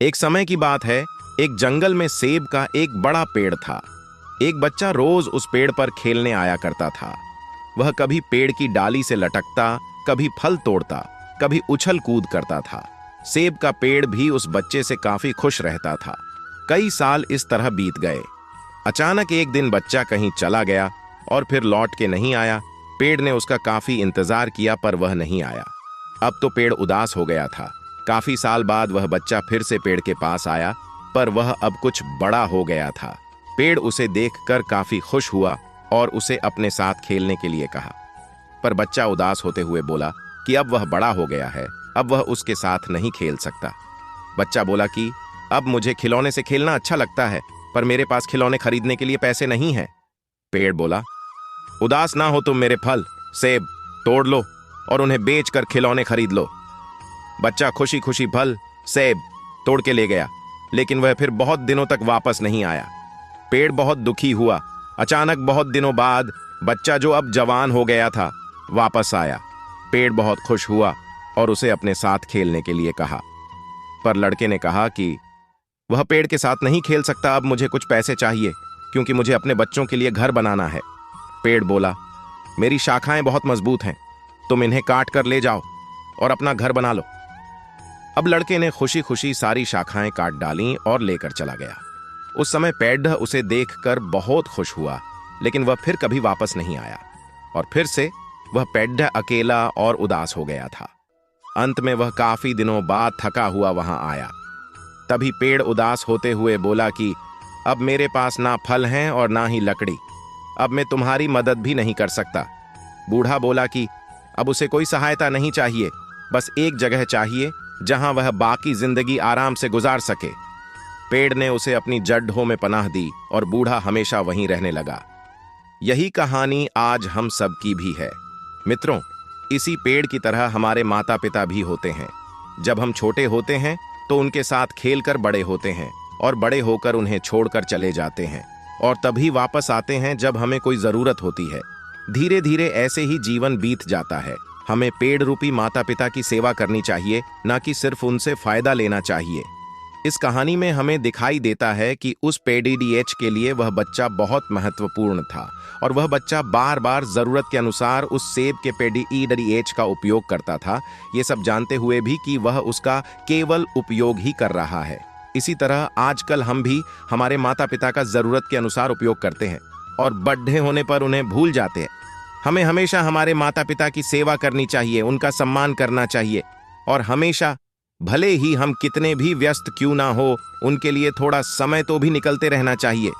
एक समय की बात है। एक जंगल में सेब का एक बड़ा पेड़ था। एक बच्चा रोज उस पेड़ पर खेलने आया करता था। वह कभी पेड़ की डाली से लटकता, कभी फल तोड़ता, कभी उछल कूद करता था। सेब का पेड़ भी उस बच्चे से काफी खुश रहता था। कई साल इस तरह बीत गए। अचानक एक दिन बच्चा कहीं चला गया और फिर लौट के नहीं आया। पेड़ ने उसका काफी इंतजार किया पर वह नहीं आया। अब तो पेड़ उदास हो गया था। काफी साल बाद वह बच्चा फिर से पेड़ के पास आया, पर वह अब कुछ बड़ा हो गया था। पेड़ उसे देखकर काफी खुश हुआ और उसे अपने साथ खेलने के लिए कहा। पर बच्चा उदास होते हुए बोला कि अब वह बड़ा हो गया है, अब वह उसके साथ नहीं खेल सकता। बच्चा बोला कि अब मुझे खिलौने से खेलना अच्छा लगता है, पर मेरे पास खिलौने खरीदने के लिए पैसे नहीं हैं। पेड़ बोला, उदास ना हो तुम मेरे फल, सेब तोड़ लो और उन्हें बेचकर खिलौने खरीद लो। बच्चा खुशी खुशी फल, सेब तोड़ के ले गया, लेकिन वह फिर बहुत दिनों तक वापस नहीं आया। पेड़ बहुत दुखी हुआ। अचानक बहुत दिनों बाद बच्चा, जो अब जवान हो गया था, वापस आया। पेड़ बहुत खुश हुआ और उसे अपने साथ खेलने के लिए कहा। पर लड़के ने कहा कि वह पेड़ के साथ नहीं खेल सकता, अब मुझे कुछ पैसे चाहिए क्योंकि मुझे अपने बच्चों के लिए घर बनाना है। पेड़ बोला, मेरी शाखाएं बहुत मजबूत हैं, तुम इन्हें काट कर ले जाओ और अपना घर बना लो। अब लड़के ने खुशी खुशी सारी शाखाएं काट डालीं और लेकर चला गया। उस समय पेड़ उसे देखकर बहुत खुश हुआ, लेकिन वह फिर कभी वापस नहीं आया और फिर से वह पेड़ अकेला और उदास हो गया था। अंत में वह काफी दिनों बाद थका हुआ वहां आया। तभी पेड़ उदास होते हुए बोला कि अब मेरे पास ना फल हैं और ना ही लकड़ी, अब मैं तुम्हारी मदद भी नहीं कर सकता। बूढ़ा बोला कि अब उसे कोई सहायता नहीं चाहिए, बस एक जगह चाहिए जहां वह बाकी जिंदगी आराम से गुजार सके। पेड़ ने उसे अपनी जड्ढों में पनाह दी और बूढ़ा हमेशा वहीं रहने लगा। यही कहानी आज हम सब की भी है। मित्रों, इसी पेड़ की तरह हमारे माता पिता भी होते हैं। जब हम छोटे होते हैं तो उनके साथ खेलकर बड़े होते हैं और बड़े होकर उन्हें छोड़कर चले जाते हैं और तभी वापस आते हैं जब हमें कोई जरूरत होती है। धीरे धीरे ऐसे ही जीवन बीत जाता है। हमें पेड़ रूपी माता पिता की सेवा करनी चाहिए, ना कि सिर्फ उनसे फायदा लेना चाहिए। इस कहानी में हमें दिखाई देता है कि उस पेडीडीएच के लिए वह बच्चा बहुत महत्वपूर्ण था और वह बच्चा बार बार जरूरत के अनुसार उस सेब के पेडीडीएच का उपयोग करता था, ये सब जानते हुए भी कि वह उसका केवल उपयोग ही कर रहा है। इसी तरह आजकल हम भी हमारे माता पिता का जरूरत के अनुसार उपयोग करते हैं और बड़े होने पर उन्हें भूल जाते हैं। हमें हमेशा हमारे माता पिता की सेवा करनी चाहिए, उनका सम्मान करना चाहिए और हमेशा, भले ही हम कितने भी व्यस्त क्यों ना हो, उनके लिए थोड़ा समय तो भी निकलते रहना चाहिए।